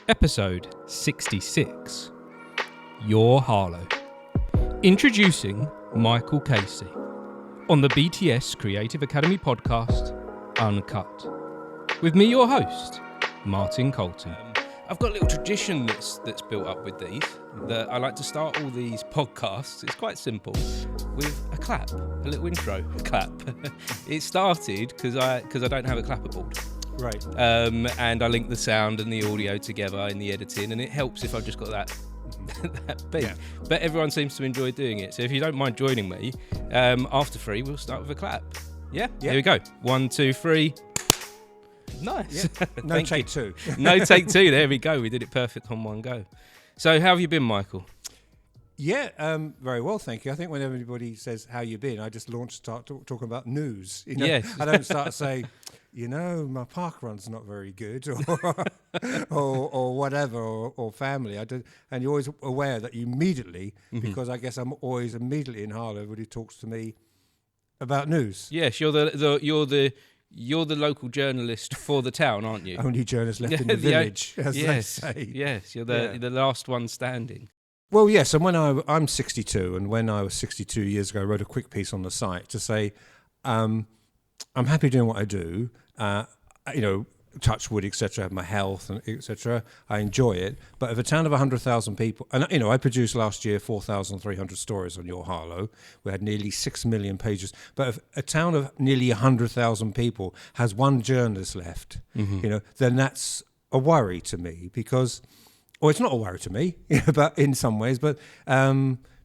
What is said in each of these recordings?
Episode 66, Your Harlow. Introducing Micheal Casey on the BTS Creative Academy podcast, Uncut. With me, your host, Martin Colton. I've got a little tradition that's built up with these, that I like to start all these podcasts, it's quite simple, with a clap, a little intro clap. It started because I don't have a clapper board. Right. And I link the sound and the audio together in the editing, and it helps if I've just got that beat. Yeah. But everyone seems to enjoy doing it. So if you don't mind joining me, after 3, we'll start with a clap. Yeah? Here we go. 1, 2, 3. Nice. Yeah. No take 2. No take 2. There we go. We did it perfect on one go. So how have you been, Micheal? Yeah, very well, thank you. I think when everybody says how you been, I just start talking about news. You know? Yes. I don't start to say, my park run's not very good, or whatever, or family. And you're always aware that you immediately, because I guess I'm always immediately in Harlow. Everybody talks to me about news. Yes, you're the local journalist for the town, aren't you? Only journalist left in the village, as they say. Yes, you're the last one standing. Well, yes, and when I'm 62, and when I was 62 years ago, I wrote a quick piece on the site to say, I'm happy doing what I do, touch wood, etc., have my health, and etc., I enjoy it, but if a town of 100,000 people, and I produced last year 4,300 stories on Your Harlow, we had nearly 6 million pages, but if a town of nearly 100,000 people has one journalist left, then that's a worry to me, because... Well, it's not a worry to me, but in some ways, but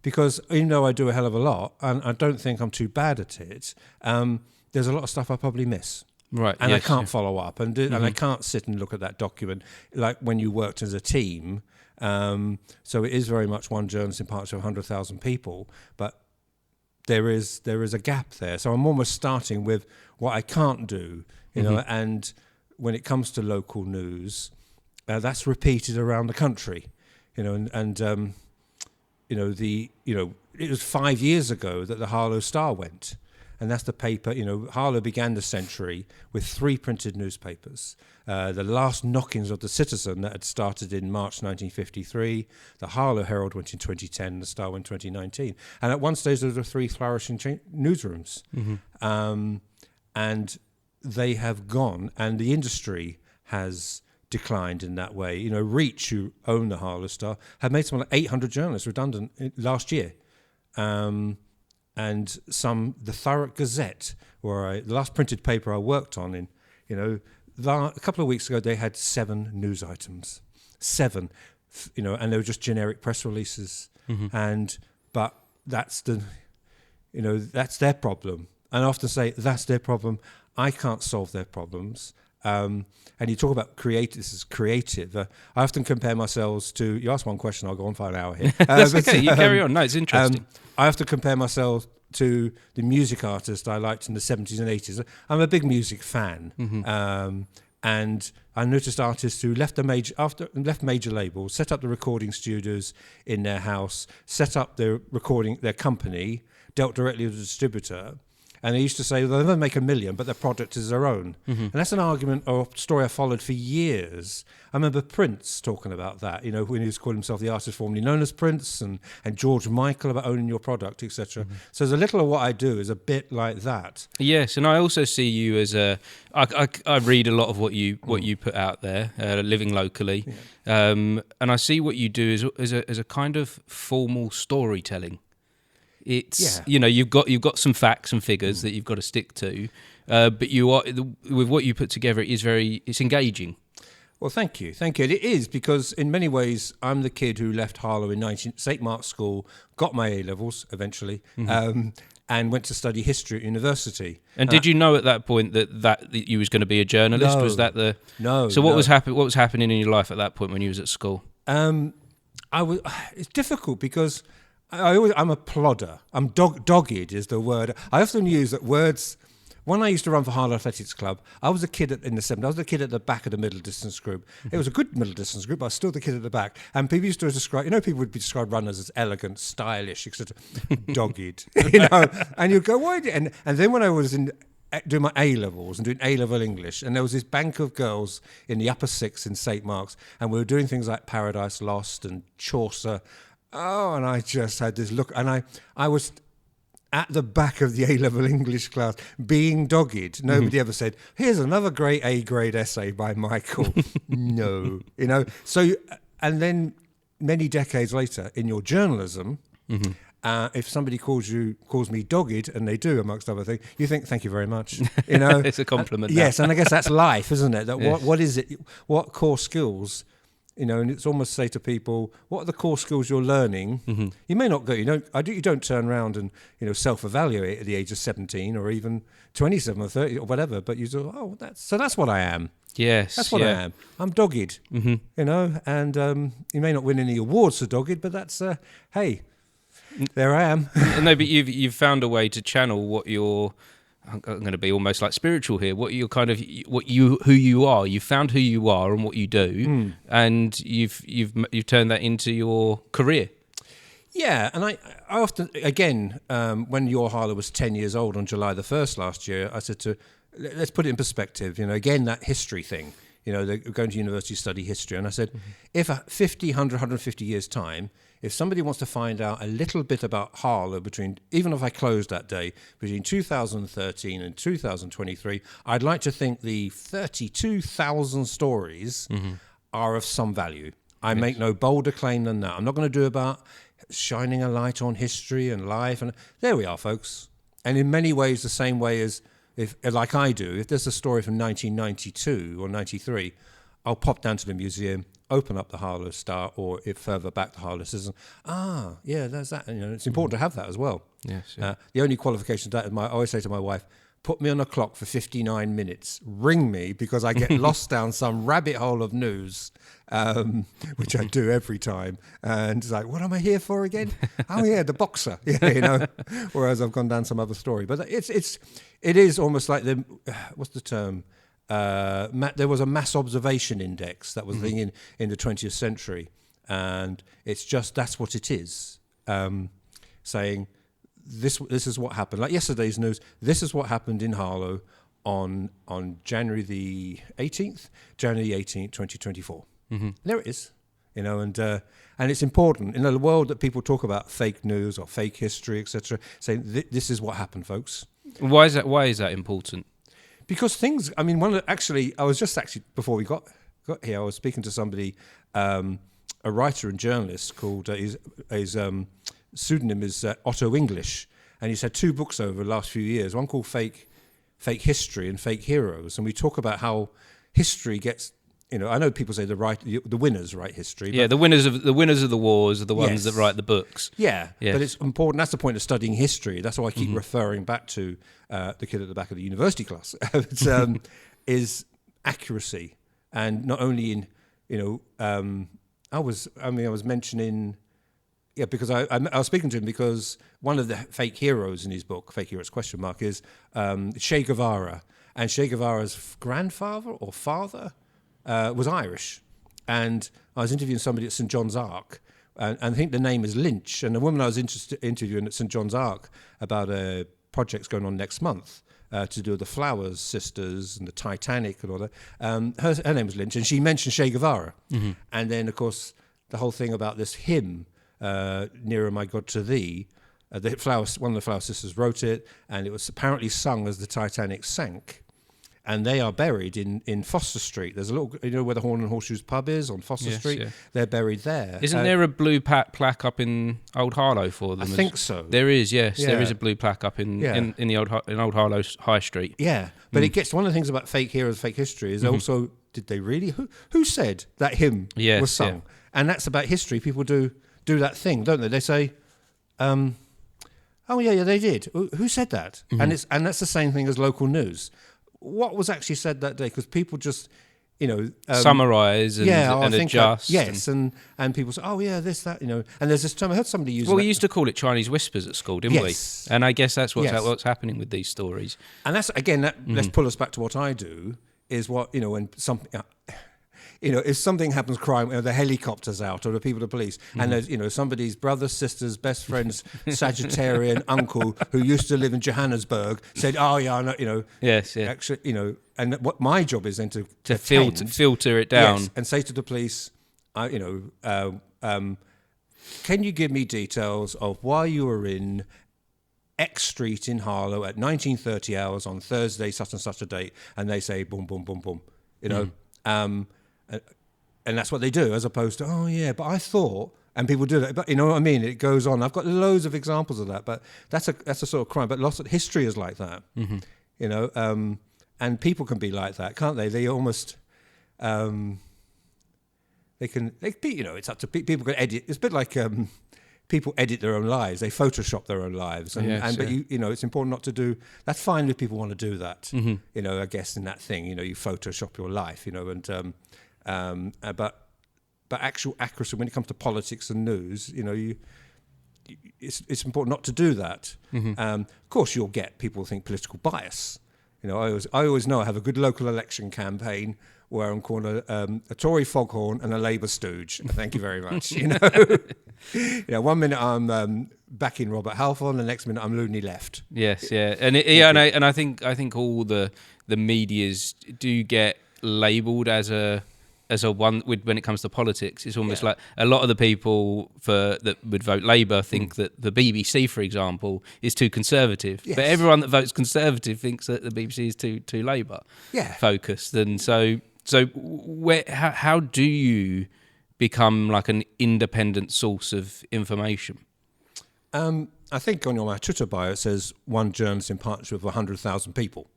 because even though I do a hell of a lot, and I don't think I'm too bad at it, there's a lot of stuff I probably miss. Right. And I can't follow up, and I can't sit and look at that document like when you worked as a team. So it is very much one journalist in parts of 100,000 people, but there is a gap there. So I'm almost starting with what I can't do, and when it comes to local news... that's repeated around the country, it was 5 years ago that the Harlow Star went, and that's the paper. Harlow began the century with 3 printed newspapers. The last knockings of the Citizen that had started in March 1953. The Harlow Herald went in 2010. The Star went in 2019. And at one stage there were 3 flourishing newsrooms, and they have gone, and the industry has declined in that way. Reach, who own the Harlow Star, have made something like 800 journalists redundant last year. And the Thurrock Gazette, the last printed paper I worked on a couple of weeks ago, they had 7 news items. 7, and they were just generic press releases. But that's that's their problem. And I often say, that's their problem. I can't solve their problems. And you talk about this is creative. I often compare myself to, you ask one question, I'll go on for an hour here. That's okay, you carry on. No, it's interesting. I have to compare myself to the music artist I liked in the 70s and 80s. I'm a big music fan. And I noticed artists who left major labels, set up the recording studios in their house, set up their company, dealt directly with the distributor. And they used to say, they'll never make $1 million, but their product is their own. And that's an argument or a story I followed for years. I remember Prince talking about that, when he was calling himself the artist formerly known as Prince, and George Michael about owning your product, etc. So there's a little of what I do is a bit like that. Yes, and I also see you as I read a lot of what you put out there, living locally, and I see what you do as a kind of formal storytelling. It's you've got some facts and figures that you've got to stick to, but you are with what you put together. It's engaging. Well, thank you. It is, because in many ways I'm the kid who left Harlow in St Mark's School, got my A levels eventually, and went to study history at university. And did you know at that point that you was going to be a journalist? No, was that the no? So what was happening in your life at that point when you was at school? It's difficult because. I'm a plodder. I'm dogged is the word. I often use that words. When I used to run for Harlow Athletics Club, I was a kid in the 70s. I was the kid at the back of the middle distance group. It was a good middle distance group, but I was still the kid at the back. And people used to describe, people would describe runners as elegant, stylish, etc. Dogged, And you'd go, why? And then when I was in doing my A-levels and doing A-level English, and there was this bank of girls in the upper sixth in St. Mark's, and we were doing things like Paradise Lost and Chaucer. Oh, and I just had this look, and I was at the back of the A-level English class being dogged. Nobody ever said, here's another great A-grade essay by Micheal. No. So, and then many decades later in your journalism, if somebody calls me dogged, and they do, amongst other things, you think, thank you very much. It's a compliment. Yes, and I guess that's life, isn't it? That Yes. what is it? What core skills? And it's almost say to people, what are the core skills you're learning? You may not go. You don't turn around and self-evaluate at the age of 17 or even 27 or 30 or whatever. But you go, that's what I am. Yes, that's what I am. I'm dogged. And you may not win any awards for dogged, but that's hey. There I am. No, but you've found a way to channel what you're. I'm going to be almost like spiritual here. What you're who you are. You've found who you are and what you do, and you've turned that into your career. Yeah, and I often, again, when Your Harlow was 10 years old on July the 1st last year, I said let's put it in perspective. Again, that history thing. They're going to university to study history, and I said, if 50, 100, 150 years time, if somebody wants to find out a little bit about Harlow even if I closed that day, between 2013 and 2023, I'd like to think the 32,000 stories are of some value. I make no bolder claim than that. I'm not going to do about shining a light on history and life. And there we are, folks. And in many ways, the same way as, like I do, if there's a story from 1992 or 93, I'll pop down to the museum, open up the Harlow Star, or if further back the Harlow Citizen. There's that. It's important to have that as well. Yes. Yeah. The only qualification to that is I always say to my wife, put me on a clock for 59 minutes. Ring me, because I get lost down some rabbit hole of news, which I do every time. And it's like, what am I here for again? Oh yeah, the boxer. Whereas I've gone down some other story. But it is almost like what's the term? There was a mass observation index that was the thing in the 20th century, and that's what it is, saying this is what happened. Like yesterday's news, this is what happened in Harlow on January the 18th, 2024. There it is, and it's important in a world that people talk about fake news or fake history, etc. Saying this is what happened, folks. Why is that important? Because things, I was just before we got here, I was speaking to somebody, a writer and journalist called, his pseudonym is Otto English, and he's had 2 books over the last few years, one called Fake History and Fake Heroes, and we talk about how history gets, I know people say the winners write history. Yeah, the winners of the wars are the ones that write the books. Yeah, yes. But it's important. That's the point of studying history. That's why I keep referring back to the kid at the back of the university class. Is accuracy, and not only in I was mentioning. Yeah, because I was speaking to him because one of the fake heroes in his book, Fake Heroes ? Is Che Guevara, and Che Guevara's grandfather or father was Irish, and I was interviewing somebody at St John's Ark, and I think the name is Lynch, and the woman I was interviewing at St John's Ark about a project's going on next month to do with the Flowers sisters and the Titanic and all that. Her name was Lynch, and she mentioned Che Guevara, and then of course the whole thing about this hymn, Nearer My God to Thee. One of the Flower sisters wrote it, and it was apparently sung as the Titanic sank. And they are buried in Foster Street. There's a little, where the Horn and Horseshoes pub is on Foster Street. Yeah. They're buried there. Isn't there a blue plaque up in Old Harlow for them? I think so. There is, yes. Yeah. There is a blue plaque up in Old Harlow High Street. Yeah, but it gets one of the things about fake heroes, fake history is also, did they really? Who said that hymn was sung? Yeah. And that's about history. People do that thing, don't they? They say, oh yeah, they did. Who said that? And that's the same thing as local news. What was actually said that day? Because people just, summarise and adjust. Yes, and people say, oh yeah, this, that, And there's this term I heard somebody use. Well, we used to call it Chinese whispers at school, didn't we? And I guess that's what's happening with these stories. And that's again, let's pull us back to what I do. Is what when something. if something happens, crime, the helicopter's out or the people, the police, and there's, somebody's brother, sisters, best friend's Sagittarian uncle who used to live in Johannesburg said, "Oh yeah, I know," Yes, yeah. Actually, and what my job is then to filter it down, yes, and say to the police, can you give me details of why you were in X Street in Harlow at 19:30 hours on Thursday, such and such a date? And they say, boom, boom, boom, boom, and that's what they do, as opposed to, oh yeah, but I thought, and people do that, but you know what I mean? It goes on. I've got loads of examples of that, but that's a sort of crime. But lots of history is like that, and people can be like that, can't they? They almost, it's up to people can edit. It's a bit like people edit their own lives. They Photoshop their own lives, but it's important not to do. That's fine if people want to do that. I guess in that thing, you Photoshop your life, but actual accuracy when it comes to politics and news, it's important not to do that. Of course, you'll get people think political bias. I always know I have a good local election campaign where I'm called a Tory foghorn and a Labour stooge. Thank you very much. 1 minute I'm backing Robert Halfon, the next minute I'm loony left. Yes, yeah, and I think all the medias do get labelled as a one when it comes to politics. It's almost like a lot of the people that would vote Labour think that the BBC, for example, is too conservative. Yes. But everyone that votes Conservative thinks that the BBC is too Labour focused. And so how do you become like an independent source of information? I think on my Twitter bio it says one journalist in partnership with 100,000 people.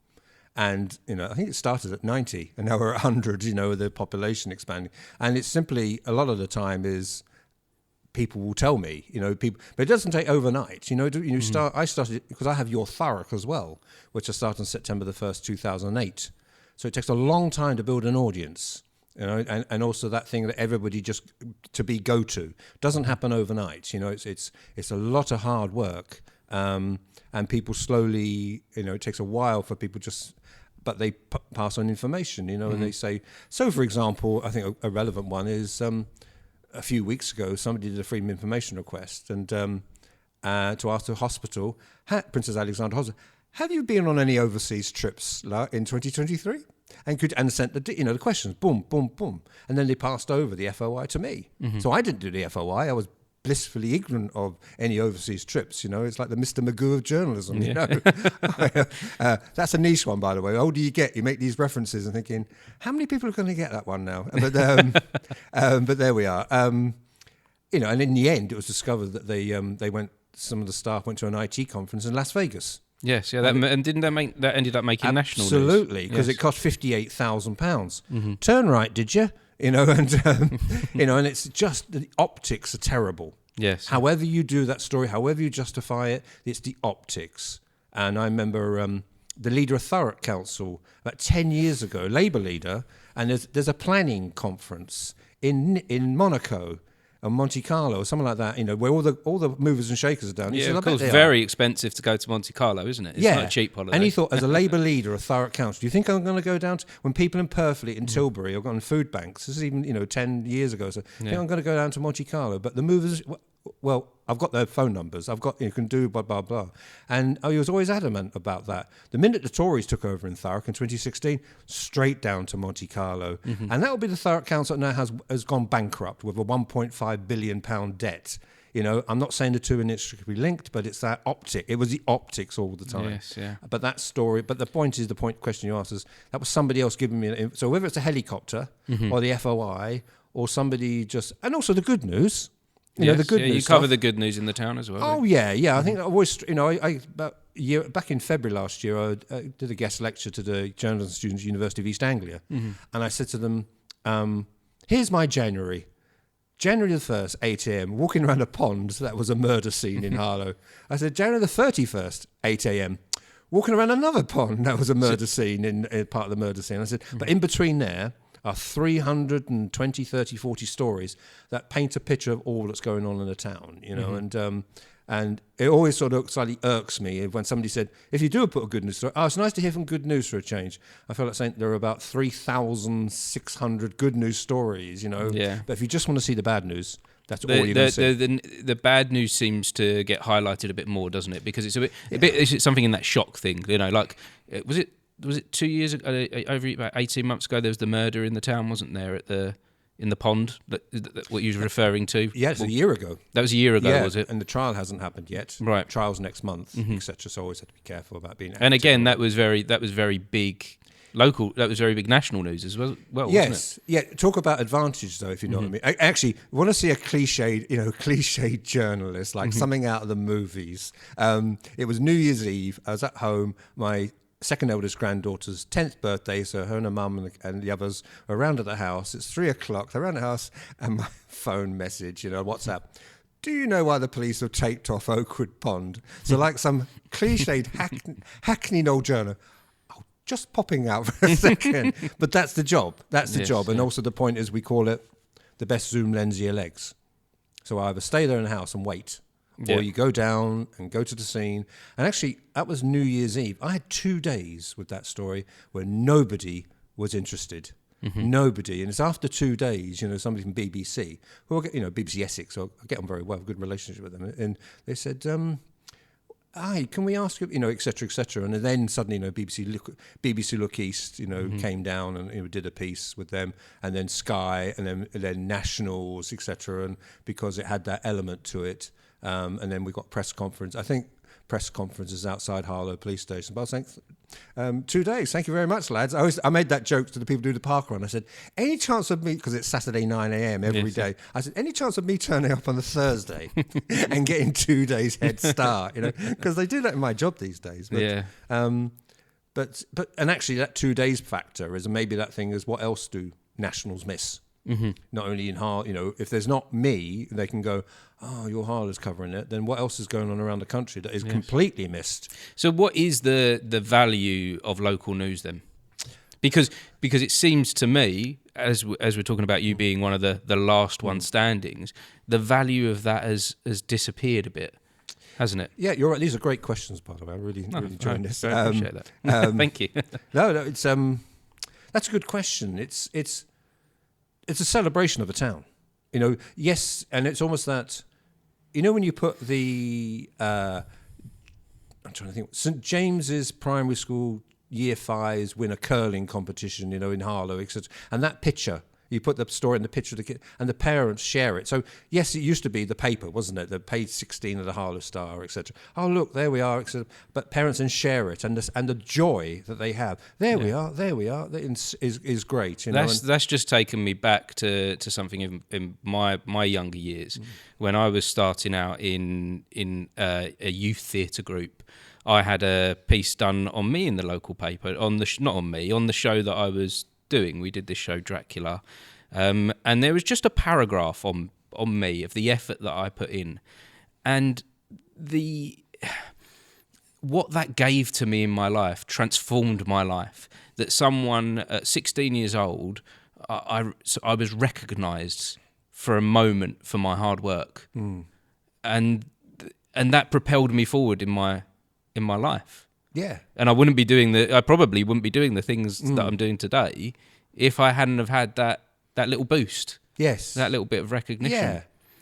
And, I think it started at 90 and now we're at 100, with the population expanding. And it's simply, a lot of the time is people will tell me, but it doesn't take overnight. I started, because I have Your Thurrock as well, which I started on September the 1st, 2008. So it takes a long time to build an audience, and also that thing that everybody just to be go-to doesn't happen overnight. It's a lot of hard work. And people slowly, it takes a while for people but they pass on information, and they say, so for example, I think a relevant one is a few weeks ago, somebody did a Freedom of Information request and to ask the hospital, Princess Alexandra Hospital, have you been on any overseas trips in 2023? And sent the questions, boom, boom, boom. And then they passed over the FOI to me. So I didn't do the FOI, I was blissfully ignorant of any overseas trips. It's like the Mr. Magoo of journalism. That's a niche one, by the way. The older you get, you make these references and thinking, how many people are going to get that one now? But there we are. And in the end, it was discovered that some of the staff went to an IT conference in Las Vegas. Yes, yeah, and didn't that ended up making national news? Absolutely, because it cost £58,000. Turn right, did you? And it's just the optics are terrible. Yes. However you do that story, however you justify it, it's the optics. And I remember the leader of Thurrock Council about 10 years ago, Labour leader, and there's a planning conference in Monaco or Monte Carlo or something like that, where all the movers and shakers are done. Yeah, of course, very expensive to go to Monte Carlo, isn't it? It's not a cheap holiday. And he thought, as a Labour leader of Thurrock Council, do you think I'm going to go down to, when people in Purfleet and Tilbury are on food banks, this is even, 10 years ago, so I think I'm going to go down to Monte Carlo, but the movers, well, I've got their phone numbers, you can do blah, blah, blah. And he was always adamant about that. The minute the Tories took over in Thurrock in 2016, straight down to Monte Carlo. And that will be the Thurrock Council that now has gone bankrupt with a £1.5 billion debt. I'm not saying the two are inextricably linked, but it's that optic. It was the optics all the time. Yes, yeah. But that story, but the question you asked is, that was somebody else giving me, so whether it's a helicopter or the FOI or somebody and also the good news, the good news you cover the good news in the town as well. Oh, yeah. I think I always, back in February last year, I did a guest lecture to the journalism students at University of East Anglia. And I said to them, here's my January the 1st, 8 a.m, walking around a pond that was a murder scene in Harlow. I said, January the 31st, 8 a.m, walking around another pond that was a murder scene in part of the murder scene. I said, but in between there are 320, 30, 40 stories that paint a picture of all that's going on in the town, and And it always sort of slightly irks me when somebody said, if you do put a good news story, it's nice to hear from good news for a change. I feel like saying there are about 3,600 good news stories, Yeah. But if you just want to see the bad news, that's all you're going to see. The bad news seems to get highlighted a bit more, doesn't it? Because it's a bit it's something in that shock thing, like was it 2 years ago, over about 18 months ago, there was the murder in the town, wasn't there, in the pond, that what you were referring to? Yeah, it's a year ago. That was a year ago, was it? And the trial hasn't happened yet. Right. Trial's next month, etc. So always have to be careful about being active. And again, that was very big local, that was very big national news as well, yes. wasn't it? Yeah, talk about advantage, though, if you know what I mean. I actually want to see a cliched journalist, like something out of the movies. It was New Year's Eve. I was at home. My second eldest granddaughter's 10th birthday, so her and her mum and the others are around at the house. It's 3:00. They're around the house, and my phone message, WhatsApp. Do you know why the police have taped off Oakwood Pond? So like some cliched, hackneyed old journal. Oh, just popping out for a second. But that's the job. That's the job. And also the point is we call it the best zoom lens of your legs. So I either stay there in the house and wait, or you go down and go to the scene. And actually, that was New Year's Eve. I had 2 days with that story where nobody was interested. Nobody. And it's after 2 days, somebody from BBC, who I get, BBC Essex, so I get on very well, have a good relationship with them. And they said, hi, can we ask you, et cetera, et cetera. And then suddenly, BBC Look East, came down and did a piece with them, and then Sky, and then Nationals, et cetera. And because it had that element to it, and then we got press conference. I think press conferences outside Harlow Police Station. But I was saying, 2 days. Thank you very much, lads. I made that joke to the people who do the park run. I said, any chance of me, because it's Saturday 9 a.m. every day. I said, any chance of me turning up on the Thursday and getting 2 days head start? Because they do that in my job these days. But, But actually that 2 days factor is maybe that thing is what else do nationals miss? Not only in Harlow, if there's not me, they can go, oh, your Harlow's covering it. Then what else is going on around the country that is completely missed? So what is the value of local news then? Because it seems to me, as we're talking about you being one of the last one standings, the value of that has disappeared a bit, hasn't it? Yeah, you're right. These are great questions, by the way. I really enjoying this. I appreciate that. Thank you. No, it's that's a good question. It's a celebration of a town, yes, and it's almost that, when you put the, I'm trying to think, St. James's Primary School Year 5s win a curling competition, in Harlow, etc. And that picture, you put the story in the picture of the kid, and the parents share it. So, yes, it used to be the paper, wasn't it? The page 16 of the Harlow Star, etc. Oh, look, there we are, etc. But parents then share it, and the joy that they have. There we are, is great. That's just taken me back to something in my younger years, when I was starting out in a youth theatre group. I had a piece done on me in the local paper, on the show that I was doing. We did this show Dracula, and there was just a paragraph on me of the effort that I put in, and what that gave to me in my life transformed my life. That someone at 16 years old, I was recognised for a moment for my hard work, and that propelled me forward in my life. Yeah, and I probably wouldn't be doing the things that I'm doing today if I hadn't have had that little boost. Yes, that little bit of recognition. Yeah,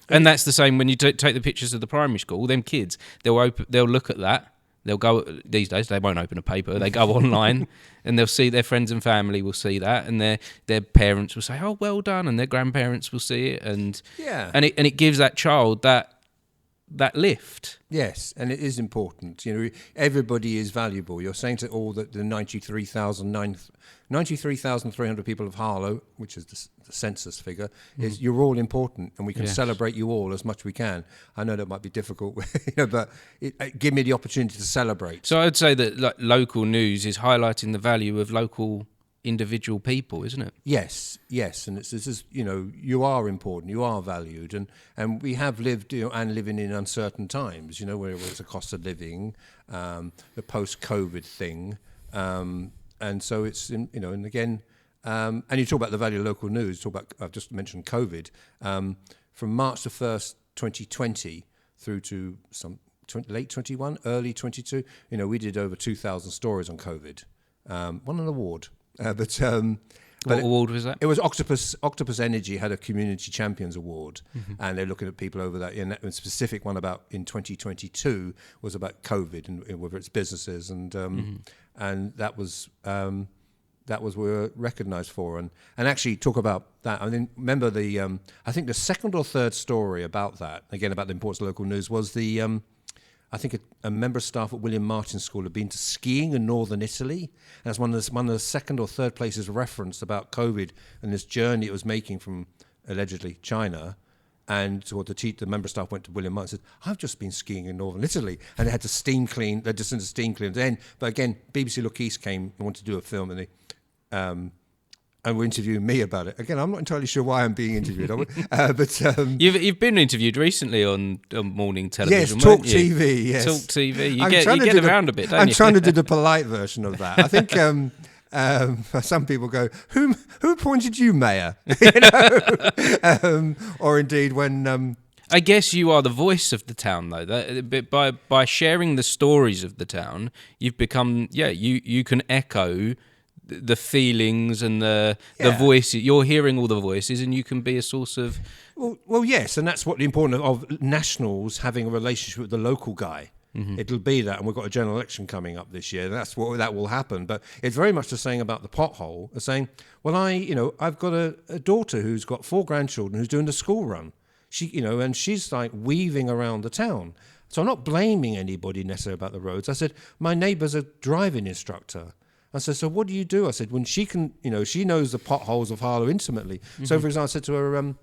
and that's the same when you take the pictures of the primary school. Them kids, they'll look at that. They'll go, these days they won't open a paper. They go online and they'll see their friends and family will see that, and their parents will say, "Oh, well done," and their grandparents will see it, and it gives that child that lift. Yes, and it is important. Everybody is valuable. You're saying to all the 93,300 people of Harlow, which is the census figure, is you're all important, and we can celebrate you all as much as we can. I know that might be difficult, but give me the opportunity to celebrate. So I'd say that local news is highlighting the value of local individual people, isn't it? Yes, and this is you are important, you are valued, and we have lived and living in uncertain times, where it's a cost of living, the post-COVID thing, and so it's and again, and you talk about the value of local news. I've just mentioned COVID, from March the 1st, 2020 through to late 21, early 22. We did over 2,000 stories on COVID. Won an award, but what award was that? It was Octopus Energy had a Community Champions Award, and they're looking at people over that. And that specific one about in 2022 was about COVID and whether it's businesses, and that was we were recognised for. And actually talk about that. I mean, remember I think the second or third story about that, again about the importance of local news, was I think a member of staff at William Martin School had been to skiing in northern Italy, and that's one of the second or third places referenced about COVID and this journey it was making from allegedly China. And so the member of staff went to William Martin and said, "I've just been skiing in northern Italy," and they had to steam clean. They just did a steam clean then. But again, BBC Look East came and wanted to do a film, and they. And were interviewing me about it. Again, I'm not entirely sure why I'm being interviewed. But you've been interviewed recently on morning television. Yes, Talk TV. Yes, Talk TV. You get around a bit, don't you? I'm trying to do the polite version of that. I think some people go, "Who appointed you mayor?" Or indeed when. I guess you are the voice of the town, though. By sharing the stories of the town, you've become you can echo the feelings and the voice. You're hearing all the voices, and you can be a source of. Well, yes, and that's what the importance of nationals having a relationship with the local guy. It'll be that, and we've got a general election coming up this year. That's what that will happen. But it's very much the saying about the pothole. The saying, well, I've got a daughter who's got 4 grandchildren who's doing the school run. And she's like weaving around the town. So I'm not blaming anybody necessarily about the roads. I said my neighbour's a driving instructor. I said, so what do you do? I said, when she can, she knows the potholes of Harlow intimately. So, for example, I said to her,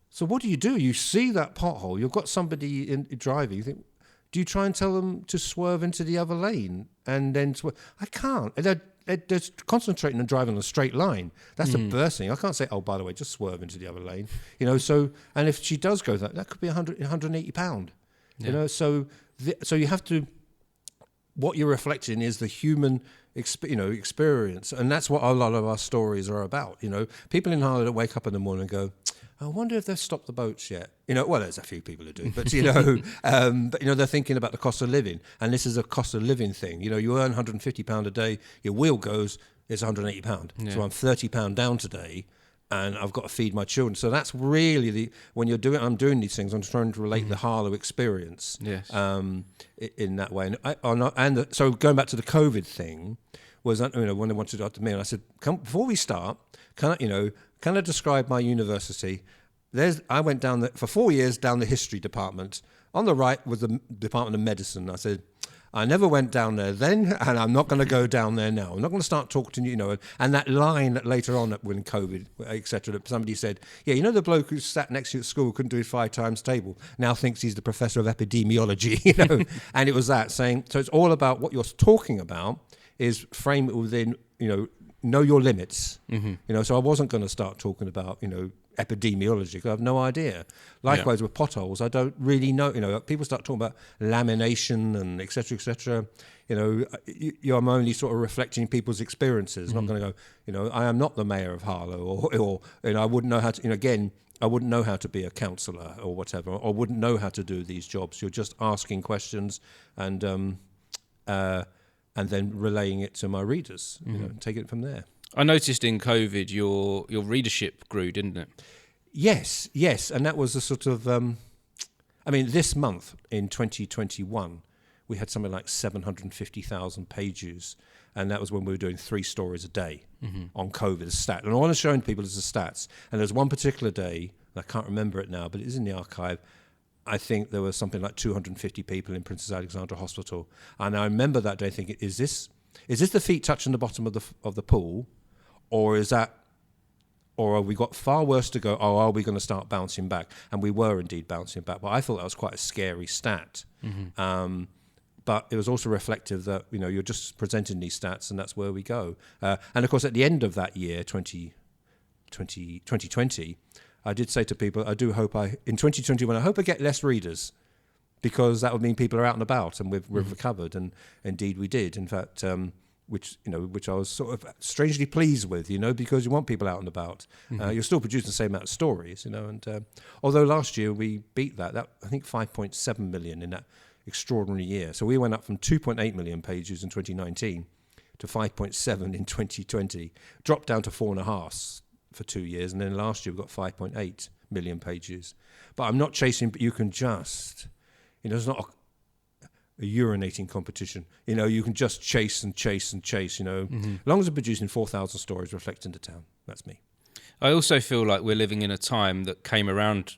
so what do? You see that pothole, you've got somebody driving, you think, do you try and tell them to swerve into the other lane? And then, I can't. They're concentrating on driving on a straight line. That's the first thing. I can't say, oh, by the way, just swerve into the other lane. So, and if she does go that could be £180. Yeah. So you have to, what you're reflecting is the human experience, and that's what a lot of our stories are about. People in Harlow that wake up in the morning and go, I wonder if they've stopped the boats yet. Well, there's a few people who do, but they're thinking about the cost of living, and this is a cost of living thing. You earn £150 a day, your wheel goes, it's £180. Yeah. So I'm £30 down today, and I've got to feed my children. So that's really I'm doing these things, I'm trying to relate the Harlow experience. Yes. In that way. So going back to the COVID thing, was when they wanted to talk to me, and I said, before we start, can I describe my university? I went down for 4 years down the history department. On the right was the Department of Medicine. I said, I never went down there then, and I'm not going to go down there now. I'm not going to start talking to you, And that line that later on when COVID, etc., that somebody said, the bloke who sat next to you at school couldn't do his 5 times table, now thinks he's the professor of epidemiology, And it was that saying, so it's all about what you're talking about is frame it within, know your limits. So I wasn't going to start talking about, epidemiology, because I have no idea. Likewise with potholes, I don't really know. People start talking about lamination and et cetera, I'm only sort of reflecting people's experiences. Not going to go, I am not the mayor of Harlow, or I wouldn't know how to, again, I wouldn't know how to be a counsellor or whatever, or wouldn't know how to do these jobs. You're just asking questions and then relaying it to my readers, and taking it from there. I noticed in COVID your readership grew, didn't it? Yes, and that was a sort of, this month in 2021, we had something like 750,000 page views, and that was when we were doing 3 stories a day on COVID, a stat. And I want to show people as the stats. And there's one particular day, and I can't remember it now, but it is in the archive. I think there was something like 250 people in Princess Alexandra Hospital, and I remember that day thinking, is this the feet touching the bottom of the pool, or is that, or have we got far worse to go? Or are we going to start bouncing back? And we were indeed bouncing back, but I thought that was quite a scary stat. But it was also reflective that you're just presenting these stats, and that's where we go. And of course, at the end of that year, 2020. I did say to people, in 2021, I hope I get less readers, because that would mean people are out and about, and we've recovered, and indeed we did. In fact, which I was sort of strangely pleased with, because you want people out and about. You're still producing the same amount of stories, and although last year we beat that I think 5.7 million extraordinary year. So we went up from 2.8 million pages in 2019 to 5.7 in 2020, dropped down to 4.5 for 2 years, and then last year we got 5.8 million pages. But I'm not chasing, but you can just, it's not a urinating competition. You can just chase and chase and chase, As long as we're producing 4,000 stories reflecting the town. That's me. I also feel like we're living in a time that came around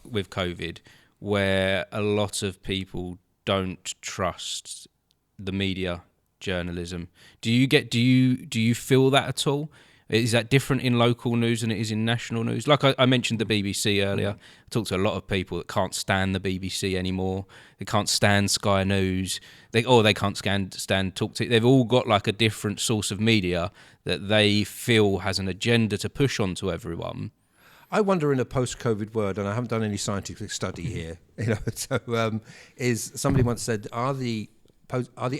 with COVID where a lot of people don't trust the media, journalism. Do you feel that at all? Is that different in local news than it is in national news? Like I mentioned the BBC earlier. I talked to a lot of people that can't stand the BBC anymore. They can't stand Sky News. They can't stand Talk to. They've all got like a different source of media that they feel has an agenda to push onto everyone. I wonder in a post-COVID world, and I haven't done any scientific study here, is somebody once said, are the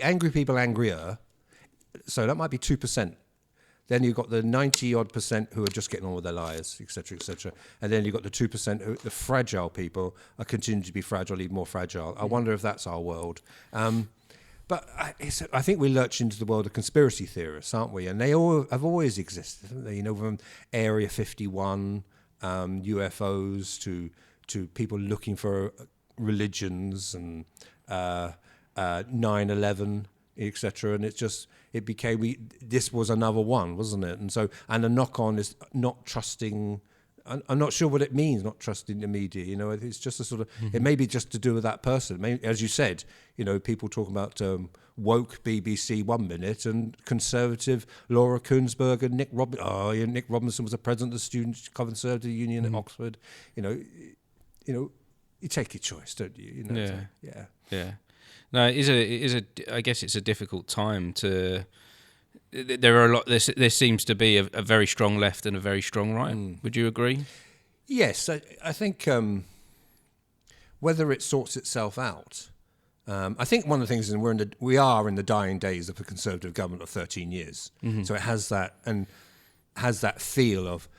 angry people angrier? So that might be 2%. Then you've got the 90-odd% who are just getting on with their lives, et cetera, et cetera. And then you've got the 2% who, the fragile people, are continuing to be fragile, even more fragile. I wonder if that's our world. But I think we lurch into the world of conspiracy theorists, aren't we? And they all have always existed, haven't they? From Area 51, UFOs to people looking for religions and 9/11, etc. And it became this was another one, wasn't it? And the knock on is not trusting. I'm not sure what it means, not trusting the media. It's just a sort of. It may be just to do with that person. Maybe, as you said, people talk about woke BBC 1 minute and conservative Laura Kuenssberg and Nick Robinson. Nick Robinson was the president of the Student Conservative Union at Oxford. You take your choice, don't you? Yeah. No, it is a. I guess it's a difficult time to. There are a lot. There seems to be a very strong left and a very strong right. Would you agree? Yes, I think whether it sorts itself out. I think one of the things is we are in the dying days of a Conservative government of 13 years. Mm-hmm. So it has that and has that feel of,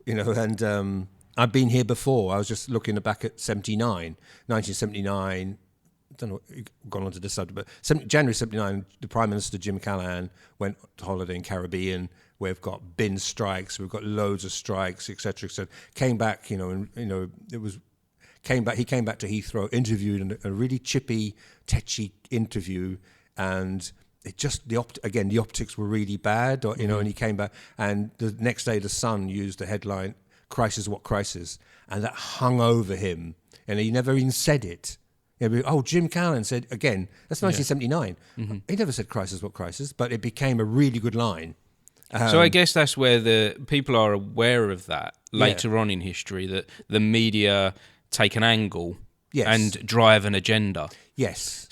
and I've been here before. I was just looking back at 1979. I don't know, gone on to this subject, but January 79, the Prime Minister, Jim Callaghan, went to holiday in Caribbean. We've got bin strikes, we've got loads of strikes, et cetera, et cetera. Came back, he came back to Heathrow, interviewed in a really chippy, tetchy interview, and it just, the optics were really bad, and he came back, and the next day the Sun used the headline, "Crisis, what crisis?" And that hung over him, and he never even said it. Jim Callaghan said, again, that's 1979. Yeah. Mm-hmm. He never said crisis, what crisis, but it became a really good line. So I guess that's where the people are aware of that later on in history, that the media take an angle and drive an agenda. Yes.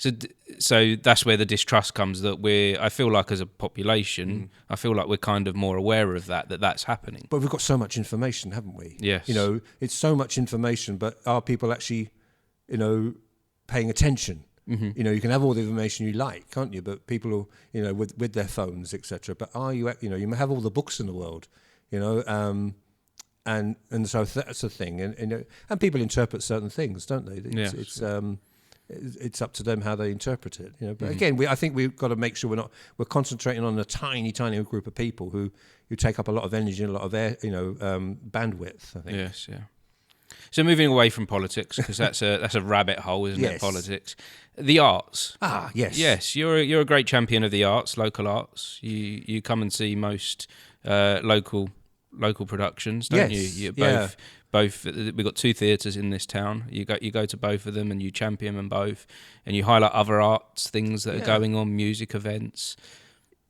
So that's where the distrust comes, that I feel like as a population, I feel like we're kind of more aware of that's happening. But we've got so much information, haven't we? Yes. It's so much information, but are people actually, paying attention? Mm-hmm. You can have all the information you like, can't you? But people, with their phones, etc. But are you, you may have all the books in the world, and so that's a thing, and people interpret certain things, don't they? It's up to them how they interpret it, But again, I think we've got to make sure we're concentrating on a tiny group of people who take up a lot of energy and a lot of air, bandwidth, I think. Yes, yeah. So moving away from politics, because that's a rabbit hole, isn't it? Politics, the arts. Yes. You're a great champion of the arts, local arts. You come and see most local productions, don't you? Both. We've got 2 theatres in this town. You go to both of them and you champion them both, and you highlight other arts things that are going on, music events.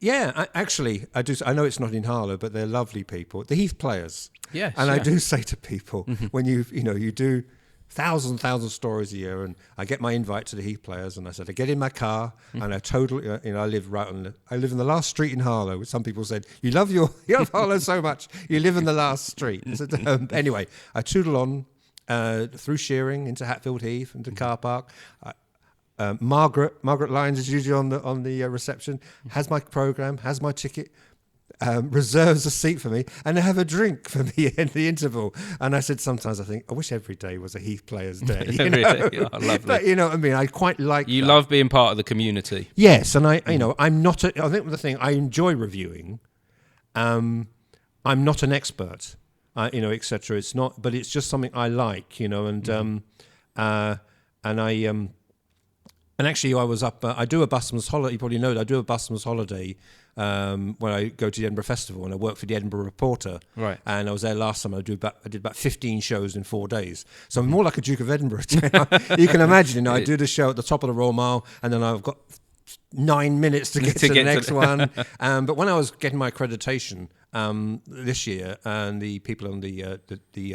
Yeah, actually, I do. I know it's not in Harlow, but they're lovely people. The Heath Players. Yes. And I do say to people, when you do thousand stories a year, and I get my invite to the Heath Players, and I said, I get in my car, and I totally, I live I live in the last street in Harlow, which some people said, you love Harlow so much, you live in the last street. I said, anyway, I tootle on through Shearing into Hatfield Heath, into Car Park. Margaret Lyons is usually on the reception, has my programme, has my ticket. reserves a seat for me and they have a drink for me in the interval. And I said, sometimes I think, I wish every day was a Heath Players Day. You know? Really? Oh, lovely. But you know what I mean? I quite like You that. love being part of the community. Yes, and I think the thing, I enjoy reviewing. I'm not an expert, etc. It's not, but it's just something I like, and actually, I was up. I do a busman's holiday. You probably know that I do a busman's holiday when I go to the Edinburgh Festival, and I work for the Edinburgh Reporter. Right. And I was there last time. I did about 15 shows in 4 days. So I'm more like a Duke of Edinburgh. You can imagine. I do the show at the top of the Royal Mile, and then I've got 9 minutes to get to the next one. But when I was getting my accreditation this year, and the people on the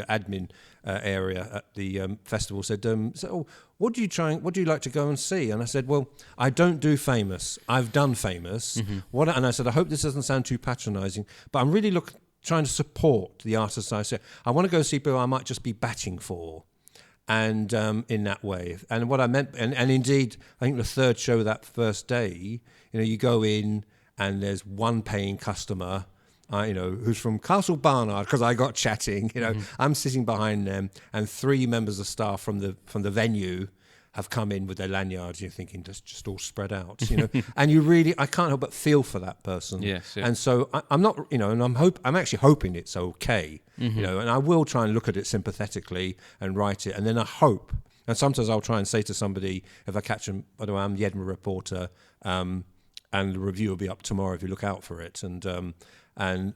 admin area at the festival said, "Oh, what do you like to go and see?" And I said, "Well, I don't do famous. I've done famous. And I said, I hope this doesn't sound too patronising, but I'm really trying to support the artists. I said, I want to go see people I might just be batting for." And in that way, and what I meant, and indeed, I think the third show that first day, you go in and there's one paying customer, who's from Castle Barnard, because I got chatting. I'm sitting behind them, and 3 members of staff from the venue have come in with their lanyards. You're thinking that's just all spread out, and I can't help but feel for that person. Yes, yeah. And so I'm not, and I'm actually hoping it's okay, and I will try and look at it sympathetically and write it, and then I hope. And sometimes I'll try and say to somebody, if I catch them, by the way, I'm the Edinburgh Reporter, and the review will be up tomorrow if you look out for it, and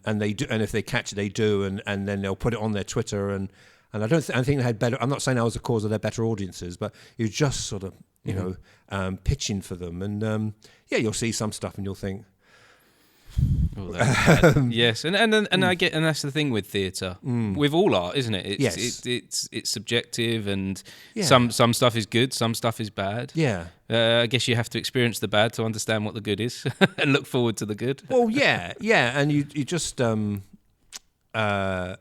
they do, and if they catch it, they do, and then they'll put it on their Twitter, and I think they had better. I'm not saying I was the cause of their better audiences, but you're just sort of pitching for them, and you'll see some stuff and you'll think, yes, and I get, and that's the thing with theatre, with all art, isn't it? It's subjective, and some stuff is good, some stuff is bad. Yeah, I guess you have to experience the bad to understand what the good is, and look forward to the good. Well, and you just I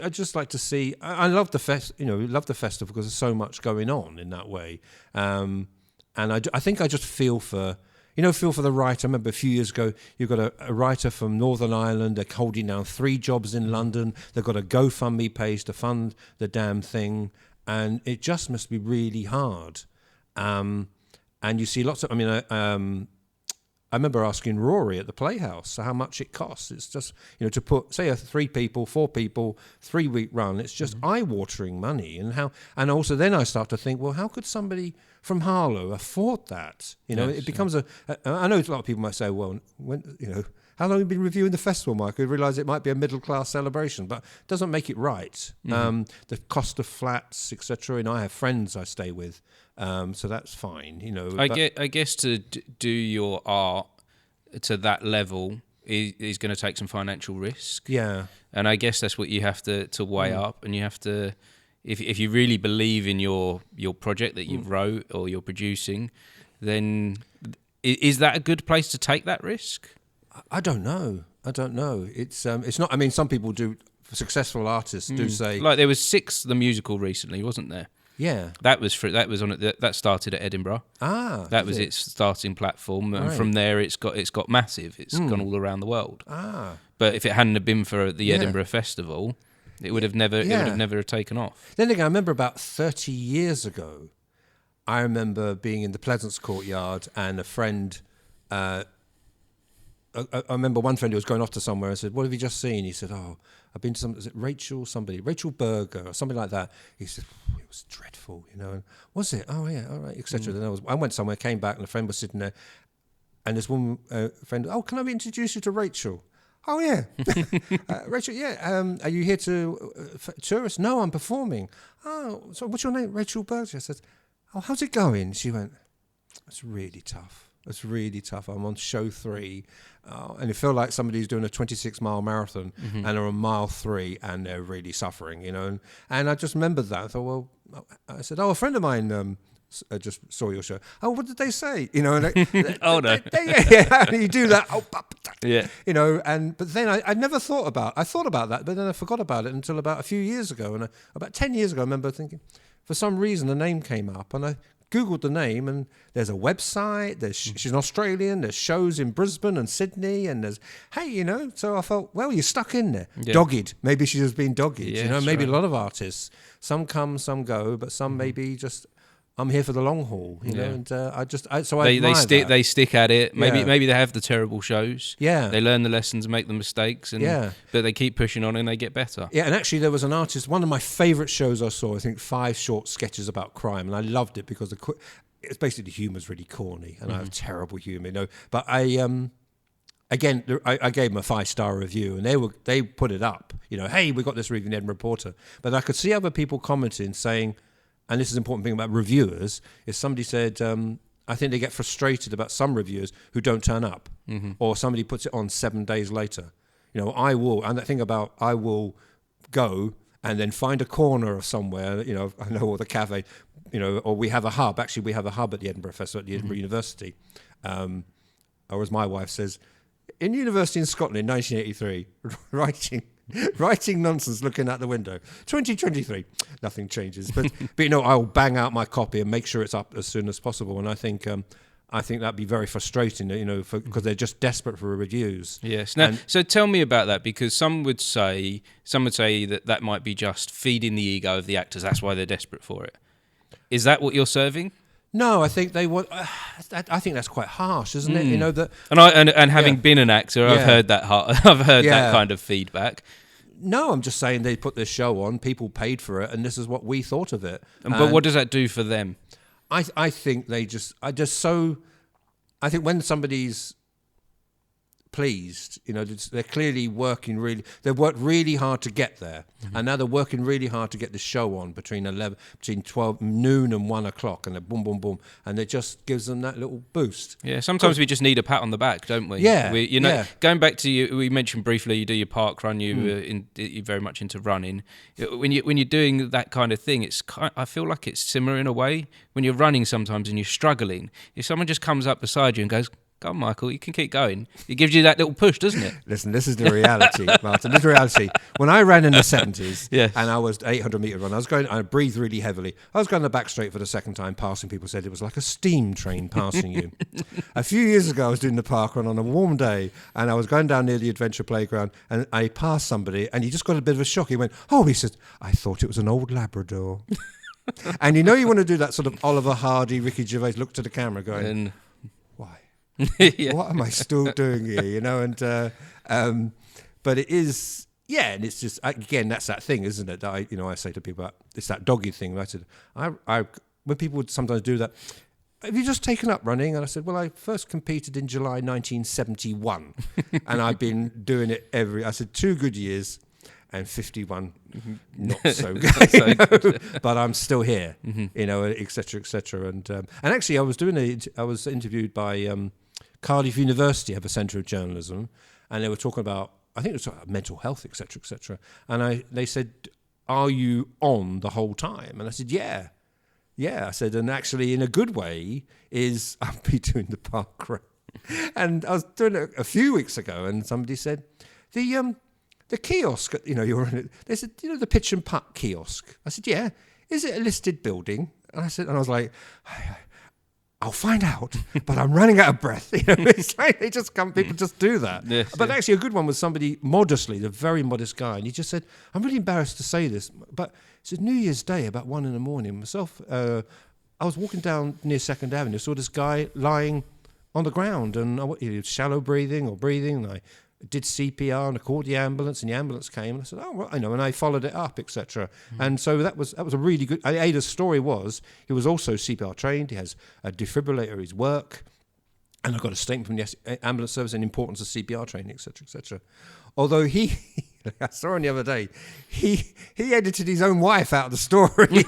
just like to see. I love the love the festival because there's so much going on in that way, and I think I just feel for. Feel for the writer. I remember a few years ago, you've got a writer from Northern Ireland. They're holding down 3 jobs in London. They've got a GoFundMe page to fund the damn thing. And it just must be really hard. And you see lots of... I remember asking Rory at the Playhouse how much it costs. It's just, to put, say, 4 people, 3-week run. It's just eye-watering money. And also then I start to think, well, how could somebody from Harlow afford that? It becomes I know a lot of people might say, well, how long have you been reviewing the festival, Mike? I realise it might be a middle-class celebration, but it doesn't make it right. The cost of flats, etc. I have friends I stay with, so that's fine. I guess to do your art to that level is going to take some financial risk. Yeah, and I guess that's what you have to weigh up, and you have to. If you really believe in your project that you wrote or you're producing, then is that a good place to take that risk? I don't know. It's not. I mean, some people do. Successful artists do say, like there was Six the musical recently, wasn't there? Yeah, that was that started at Edinburgh. That was its starting platform, and from there it's got massive. It's gone all around the world. But if it hadn't have been for the Edinburgh Festival, it would have never taken off. Then again, I remember about 30 years ago, I remember being in the Pleasance Courtyard, and a friend. I remember one friend who was going off to somewhere. I said, "What have you just seen?" He said, "Oh, I've been to is it Rachel Berger or something like that?" He said, "It was dreadful, And was it? Oh yeah, all right, etc." Then I went somewhere, came back, and a friend was sitting there, and this woman friend, "Oh, can I introduce you to Rachel?" "Oh yeah, Rachel. Yeah, are you here to tourist?" "No, I'm performing." "Oh, so what's your name?" "Rachel Berger." I said, "Oh, how's it going?" She went, "It's really tough. It's really tough. I'm on show 3, and it felt like somebody's doing a 26-mile marathon and are on mile 3, and they're really suffering, And I just remembered that. I thought, well, I said, "Oh, a friend of mine just saw your show." "Oh, what did they say?" And oh no, you do that. Oh, yeah, but then I never thought about that, but then I forgot about it until about a few years ago, and about 10 years ago, I remember thinking, for some reason, the name came up, and I Googled the name, and there's a website. She's an Australian. There's shows in Brisbane and Sydney, and there's So I felt, well, you're stuck in there, dogged. Maybe she's just been dogged. Maybe a lot of artists. Some come, some go, but some maybe just. I'm here for the long haul, you know, and they stick at it. Maybe they have the terrible shows. Yeah, they learn the lessons and make the mistakes, but they keep pushing on and they get better. Yeah, and actually there was an artist. One of my favourite shows I saw. I think 5 short sketches about crime, and I loved it because it's basically the humour's really corny, and I have terrible humour, you know. But I gave them a 5-star review, and they put it up. You know, hey, we got this review in the Edinburgh Reporter, but I could see other people commenting saying. And this is an important thing about reviewers, is somebody said, I think they get frustrated about some reviewers who don't turn up, or somebody puts it on 7 days later. You know, I will go and then find a corner of somewhere, you know, I know, or the cafe, you know, or we have a hub. Actually, we have a hub at the Edinburgh Festival, at the Edinburgh University. Or as my wife says, in university in Scotland in 1983, writing nonsense looking out the window. 2023, nothing changes. But you know, I'll bang out my copy and make sure it's up as soon as possible. And I think that'd be very frustrating, you know, because they're just desperate for reviews. Yes. Now, so tell me about that, because some would say that might be just feeding the ego of the actors. That's why they're desperate for it. Is that what you're serving? No, I think they want. I think that's quite harsh, isn't it? You know that. And having been an actor, I've heard that. I've heard that kind of feedback. No, I'm just saying they put this show on. People paid for it, and this is what we thought of it. But what does that do for them? I think I think when somebody's pleased, you know, they're clearly they've worked really hard to get there, and now they're working really hard to get the show on between 12 noon and 1 o'clock, and they're boom, boom, boom, and it just gives them that little boost. Yeah, sometimes we just need a pat on the back, don't we? Yeah, going back to you, we mentioned briefly you do your park run. You're very much into running. When you're doing that kind of thing, I feel like it's similar in a way. When you're running sometimes and you're struggling, if someone just comes up beside you and goes, "Go on, Michael, you can keep going." It gives you that little push, doesn't it? Listen, this is the reality, Martin. This is the reality. When I ran in the 70s, and I was 800-metre run, I breathed really heavily. I was going the back straight for the second time, passing people said it was like a steam train passing you. A few years ago, I was doing the park run on a warm day, and I was going down near the adventure playground, and I passed somebody, and he just got a bit of a shock. He went, "Oh," he said, "I thought it was an old Labrador." And you know you want to do that sort of Oliver Hardy, Ricky Gervais look to the camera going, why? What am I still doing here? You know, and but it is, and it's just, again, that's that thing, isn't it? That I say to people, it's that doggy thing. I said, when people would sometimes do that, have you just taken up running? And I said, well, I first competed in July 1971, and I've been doing it I said 2 good years. And 51, not so good, but I'm still here, you know, et cetera, et cetera. And actually, I was interviewed by Cardiff University, have a Centre of Journalism, and they were talking about, I think it was about mental health, et cetera, et cetera. And they said, "Are you on the whole time?" And I said, "Yeah." I said, and actually, in a good way, I'll be doing the park run. And I was doing it a few weeks ago, and somebody said, the kiosk, you know, they said, you know, the pitch and putt kiosk. I said, yeah. Is it a listed building? And I was like, I'll find out, but I'm running out of breath. You know, it's like people just do that. Yes, but actually a good one was somebody modestly, the very modest guy, and he just said, I'm really embarrassed to say this, but it's a New Year's Day about 1 a.m. myself. I was walking down near 2nd Avenue, saw this guy lying on the ground, and he was shallow breathing, and I did CPR, and I called the ambulance, and the ambulance came, and I said, "Oh, well, I know," and I followed it up, etc. And so that was a really good. Ada's story was he was also CPR trained. He has a defibrillator at his work, and I got a statement from the ambulance service on the importance of CPR training, etc., etc. Although I saw him the other day, he edited his own wife out of the story,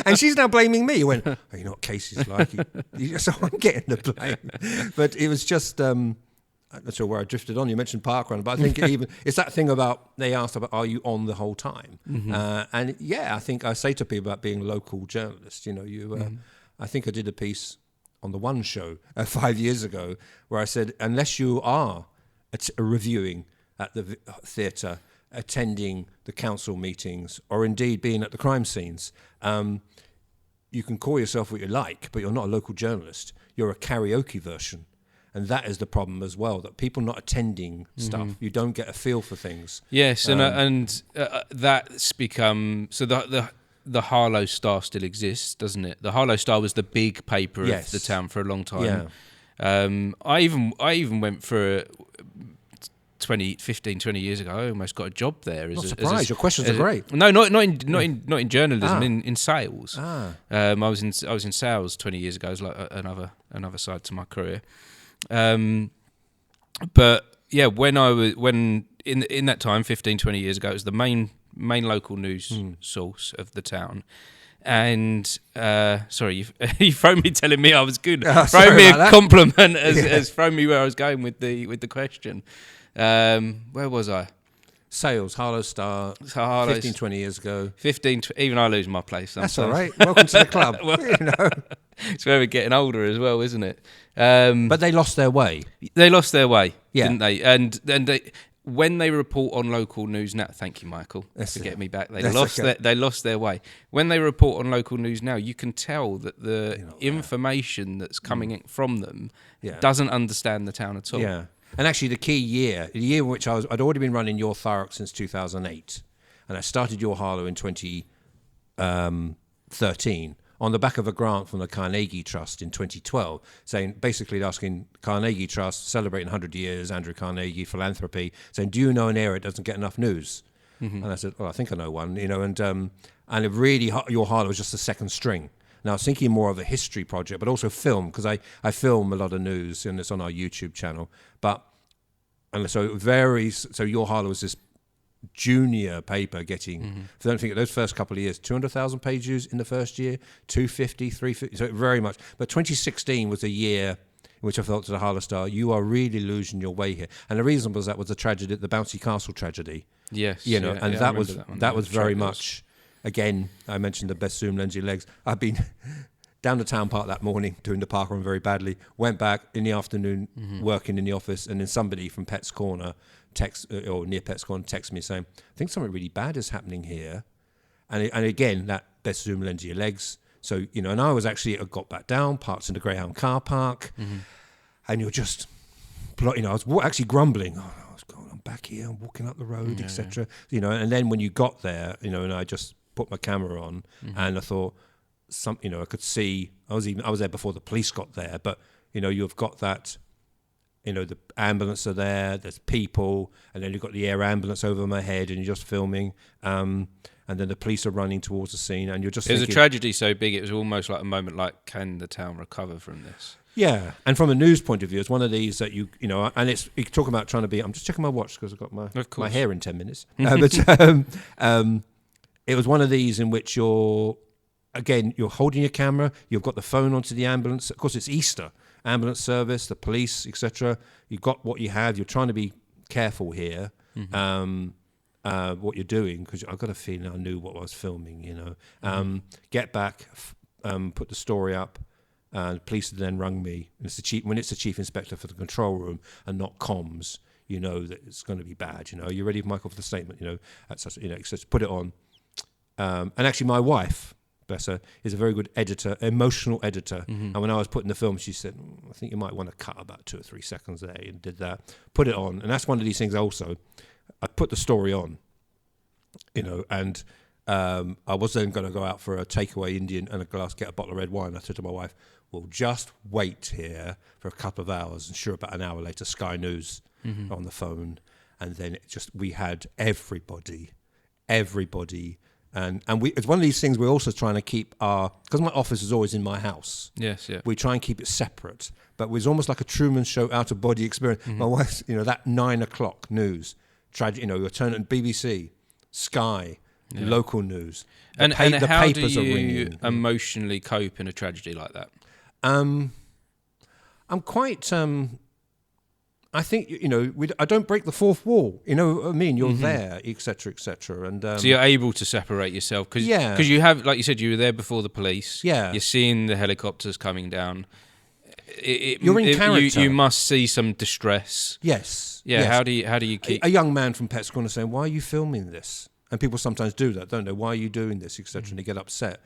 and she's now blaming me. He went, "Oh, you know what Casey's like," so I'm getting the blame. But it was just. I'm not sure where I drifted on. You mentioned parkrun, but I think it's that thing about, they asked about, are you on the whole time? And I think I say to people about being local journalists, you know, I think I did a piece on the One Show 5 years ago where I said, unless you are reviewing at the theatre, attending the council meetings, or indeed being at the crime scenes, you can call yourself what you like, but you're not a local journalist. You're a karaoke version. And that is the problem as well, that people not attending stuff, you don't get a feel for things. Yes, and that's become... So the Harlow Star still exists, doesn't it? The Harlow Star was the big paper of the town for a long time. Yeah. I even went for 20 years ago. I almost got a job there. Not surprised. Your questions are great. No, not in journalism. In sales. I was in sales 20 years ago. It was like another side to my career. But yeah, when in that time, 20 years ago, it was the main local news source of the town. And sorry, you thrown me telling me I was good. Thrown me a compliment as thrown me where I was going with the question. Where was I? Sales, Harlow Star, 15, 20 years ago. Even I lose my place sometimes. That's all right. Welcome to the club. It's where we're getting older as well, isn't it? But they lost their way. They lost their way, didn't they? And when they report on local news now, thank you, Michael, for getting me back. They lost their way. When they report on local news now, you can tell that the information that's coming in from them doesn't understand the town at all. Yeah. And actually, the year in which I'd already been running Your Thurrock since 2008, and I started Your Harlow in 2013 on the back of a grant from the Carnegie Trust in 2012, basically asking Carnegie Trust, celebrating 100 years, Andrew Carnegie, philanthropy, saying, do you know an area that doesn't get enough news? And I said, well, I think I know one, and it really, Your Harlow was just the second string. Now, I was thinking more of a history project, but also film, because I film a lot of news, and it's on our YouTube channel. So it varies. So Your Harlow was this junior paper getting, I don't think those first couple of years, 200,000 page views in the first year, 250, 350, so very much. But 2016 was a year in which I felt to the Harlow Star, you are really losing your way here. And the reason was that was the tragedy, the Bouncy Castle tragedy. Yes. And that was very much... Again, I mentioned the best Zoom lens your legs. I've been down the town park that morning doing the park run very badly. Went back in the afternoon working in the office, and then somebody from Pets Corner near Pets Corner texted me saying, I think something really bad is happening here. And again, that best Zoom lens your legs. So, and I got back down, parked in the Greyhound car park, and you're just, I was actually grumbling. I'm back here, I'm walking up the road, etc. And then when you got there, and I just put my camera on, and I thought, I could see. I was there before the police got there, but you've got that. The ambulance are there. There's people, and then you've got the air ambulance over my head, and you're just filming. And then the police are running towards the scene, and you're just. It was a tragedy so big, it was almost like a moment. Like, can the town recover from this? Yeah, and from a news point of view, it's one of these that you and it's you talk about trying to be. I'm just checking my watch because I've got my hair in 10 minutes. It was one of these in which you're holding your camera. You've got the phone onto the ambulance. Of course, it's Easter. Ambulance service, the police, etc. You've got what you have. You're trying to be careful here. What you're doing, because I've got a feeling I knew what I was filming. Get back, put the story up. Police then rung me. When it's the chief inspector for the control room and not comms, you know that it's going to be bad. Are you ready, Michael, for the statement? Just put it on. And actually, my wife, bless her, is a very good editor, emotional editor. And when I was putting the film, she said, I think you might want to cut about 2 or 3 seconds there, and did that. Put it on. And that's one of these things also. I put the story on, and I was then going to go out for a takeaway Indian and get a bottle of red wine. I said to my wife, we'll just wait here for a couple of hours. And sure, about an hour later, Sky News on the phone. And then we had everybody. And it's one of these things we're also trying to keep because my office is always in my house. Yes, yeah. We try and keep it separate. But it was almost like a Truman Show out-of-body experience. My wife's, that 9 o'clock news, you're turning BBC, Sky, local news. And how do you emotionally cope in a tragedy like that? I'm quite. I think I don't break the fourth wall. You know what I mean? You're there, etc., etc. And so you're able to separate yourself because you have, like you said, you were there before the police. Yeah, you're seeing the helicopters coming down. You're in character. You must see some distress. Yes. Yeah. Yes. How do you keep a young man from Pets Corner saying, "Why are you filming this?" And people sometimes do that, don't they? Why are you doing this, etc. And they get upset.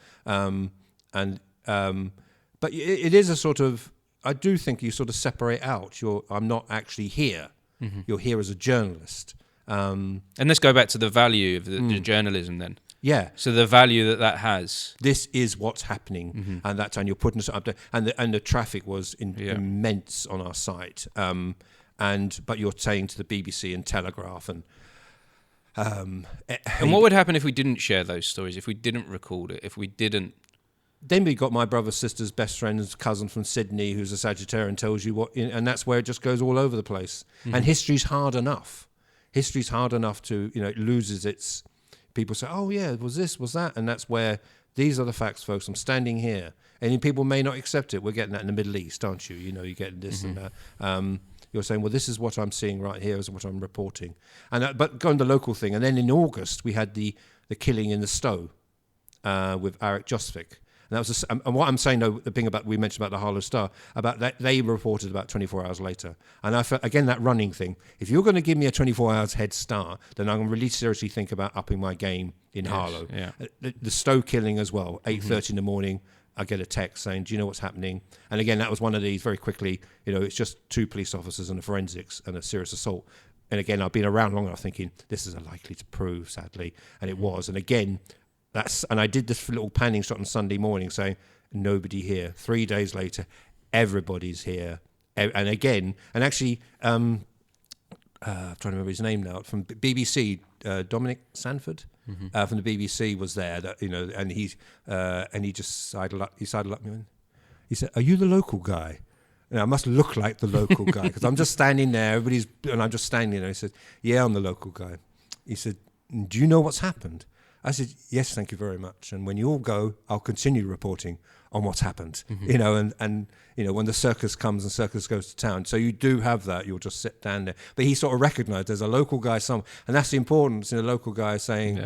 But it is a sort of, I do think you sort of separate out. I'm not actually here. Mm-hmm. You're here as a journalist. And let's go back to the value of the journalism then. Yeah. So the value that has. This is what's happening, and that's, and you're putting it up there, and the traffic was immense on our site. But you're saying to the BBC and Telegraph and what would happen if we didn't share those stories? If we didn't record it? If we didn't? Then we got my brother, sister's best friend's cousin from Sydney, who's a Sagittarian, tells you what, and that's where it just goes all over the place. Mm-hmm. And history's hard enough. History's hard enough to, it loses its. People say, "Oh yeah, was this, was that," and that's where these are the facts, folks. I'm standing here, and people may not accept it. We're getting that in the Middle East, aren't you? You're getting this and that. You're saying, well, this is what I'm seeing right here, is what I'm reporting. And but going to the local thing, and then in August we had the killing in the Stowe with Arik Josvik. And that was and what I'm saying, though, the thing about we mentioned about the Harlow Star, about that they reported about 24 hours later. And I felt, again, that running thing. If you're going to give me a 24 hours head start, then I'm going to really seriously think about upping my game in Harlow. Yeah. The Stowe killing as well, 8:30 in the morning. I get a text saying, "Do you know what's happening?" And again, that was one of these very quickly. It's just 2 police officers and a forensics and a serious assault. And again, I've been around long enough thinking this is unlikely to prove, sadly, and it was. And again. And I did this little panning shot on Sunday morning saying, nobody here. 3 days later, everybody's here. And again, and actually, I'm trying to remember his name now, from BBC, Dominic Sanford from the BBC was there, and he just sidled up me. He said, "Are you the local guy?" And I must look like the local guy because I'm just standing there, and I'm just standing there. He said, "Yeah, I'm the local guy." He said, "Do you know what's happened?" I said, "Yes, thank you very much. And when you all go, I'll continue reporting on what's happened." And when the circus comes and circus goes to town. So you do have that. You'll just sit down there. But he sort of recognised there's a local guy somewhere. And that's the importance in a local guy saying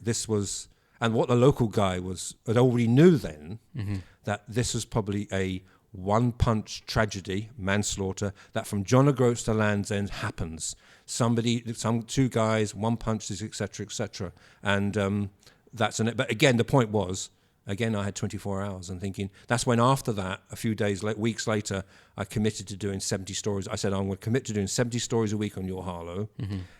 this was, and what the local guy had already knew then, that this was probably a one-punch tragedy, manslaughter, that from John O'Groats to Land's End happens. Some 2 guys, one punches, etc., etc. And that's but again, the point was, again, I had 24 hours and thinking, that's when after that, a few weeks later, I committed to doing 70 stories. I said, I'm going to commit to doing 70 stories a week on your Harlow.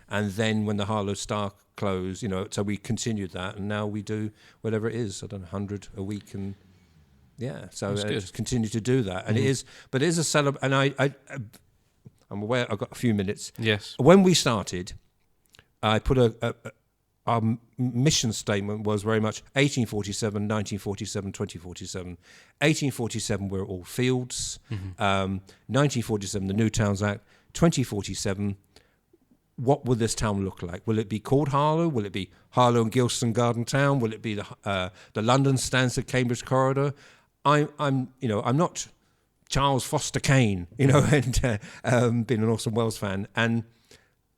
And then when the Harlow Star closed, so we continued that, and now we do whatever it is, I don't know, 100 a week, and yeah, so I just continue to do that. And it is a celebration, and I'm aware I've got a few minutes. Yes. When we started, I put our mission statement was very much 1847, 1947, 2047. 1847, we're all fields. 1947, the New Towns Act. 2047, what will this town look like? Will it be called Harlow? Will it be Harlow and Gilston Garden Town? Will it be the London Stansted Cambridge corridor? I'm not Charles Foster Kane, and being an Orson Welles fan, and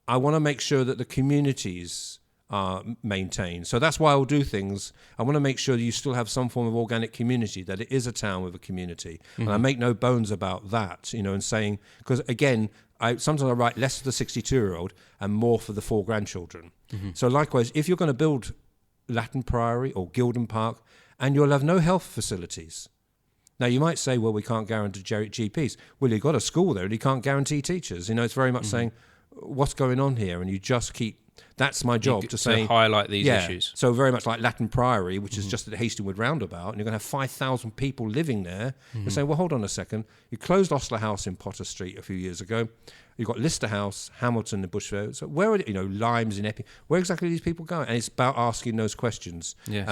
I want to make sure that the communities are maintained. So that's why I'll do things. I want to make sure that you still have some form of organic community, that it is a town with a community. And I make no bones about that, and saying, because again, sometimes I write less for the 62-year-old and more for the 4 grandchildren. So likewise, if you're going to build Latin Priory or Gilden Park, and you'll have no health facilities. Now, you might say, well, we can't guarantee GPs. Well, you've got a school there and you can't guarantee teachers. It's very much saying, what's going on here? And you just keep, that's my job to say. Highlight these issues. So very much like Latin Priory, which is just at the Hastings roundabout, and you're going to have 5,000 people living there. You're saying, well, hold on a second. You closed Ostler House in Potter Street a few years ago. You've got Lister House, Hamilton, and Bushville. So where are Limes in Epping? Where exactly are these people going? And it's about asking those questions. Yes,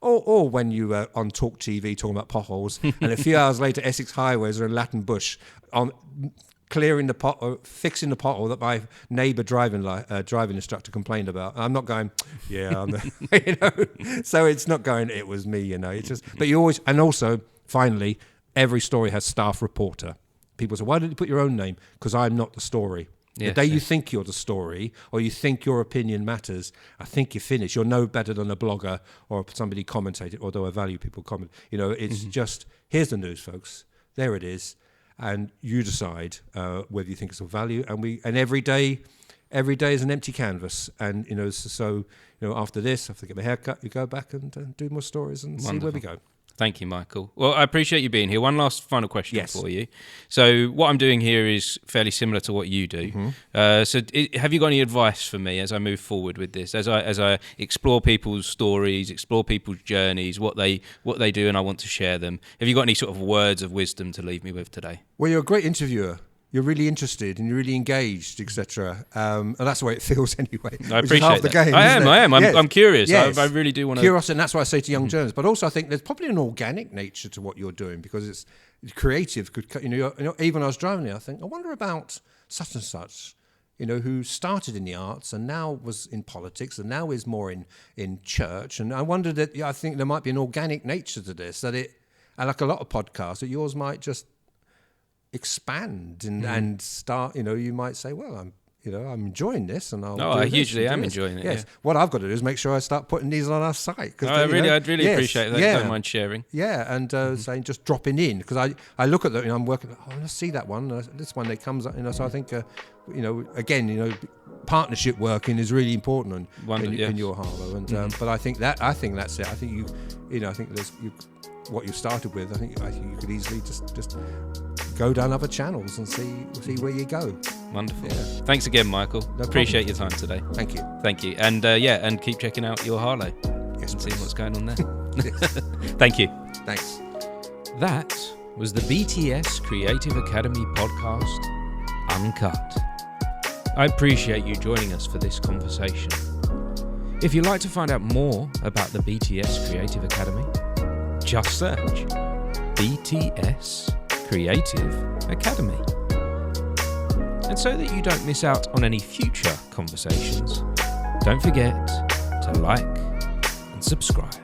or when you on Talk TV talking about potholes, and a few hours later, Essex highways are in Latin Bush on clearing the pot or fixing the pothole that my neighbour driving instructor complained about. I'm not going, so it's not going, it was me, It's just, but you always, and also finally, every story has staff reporter. People say, why didn't you put your own name? Because I'm not the story. The day you think you're the story, or you think your opinion matters, I think you're finished. You're no better than a blogger or somebody commentated, although I value people comment. It's just, here's the news, folks. There it is. And you decide whether you think it's of value. And every day is an empty canvas. And, so after this, after I get my hair cut, you go back and do more stories and see where we go. Thank you, Michael. Well, I appreciate you being here. One last final question for you. So what I'm doing here is fairly similar to what you do. Mm-hmm. Have you got any advice for me as I move forward with this, as I explore people's stories, explore people's journeys, what they do, and I want to share them? Have you got any sort of words of wisdom to leave me with today? Well, you're a great interviewer. You're really interested and you're really engaged, etc. And that's the way it feels anyway. I appreciate that. Game, I am. Yes. I'm curious. Yes. I really do want to. Curiosity, and that's what I say to young journalists. But also, I think there's probably an organic nature to what you're doing because it's creative. Even I was driving there, I think, I wonder about such and such, who started in the arts and now was in politics and now is more in church. And I wondered that I think there might be an organic nature to this, and like a lot of podcasts, that yours might just expand and start. You might say, well, I'm enjoying this, and I hugely am enjoying it. Yes, yeah. What I've got to do is make sure I start putting these on our site. I'd really appreciate that. Yeah. Don't mind sharing. Yeah, and saying just dropping in because I look at that. I'm working. Oh, let's see that one. This one that comes up. So I think again, partnership working is really important in your Harlow. And but I think that's it. I think I think there's what you started with. I think you could easily just go down other channels and see where you go. Wonderful. Yeah. Thanks again, Michael. No Appreciate your time today. Thank you. And keep checking out your Harlow. Yes, and seeing what's going on there. Yes. Thank you. Thanks. That was the BTS Creative Academy podcast, Uncut. I appreciate you joining us for this conversation. If you'd like to find out more about the BTS Creative Academy, just search BTS Creative Academy. And so that you don't miss out on any future conversations, don't forget to like and subscribe.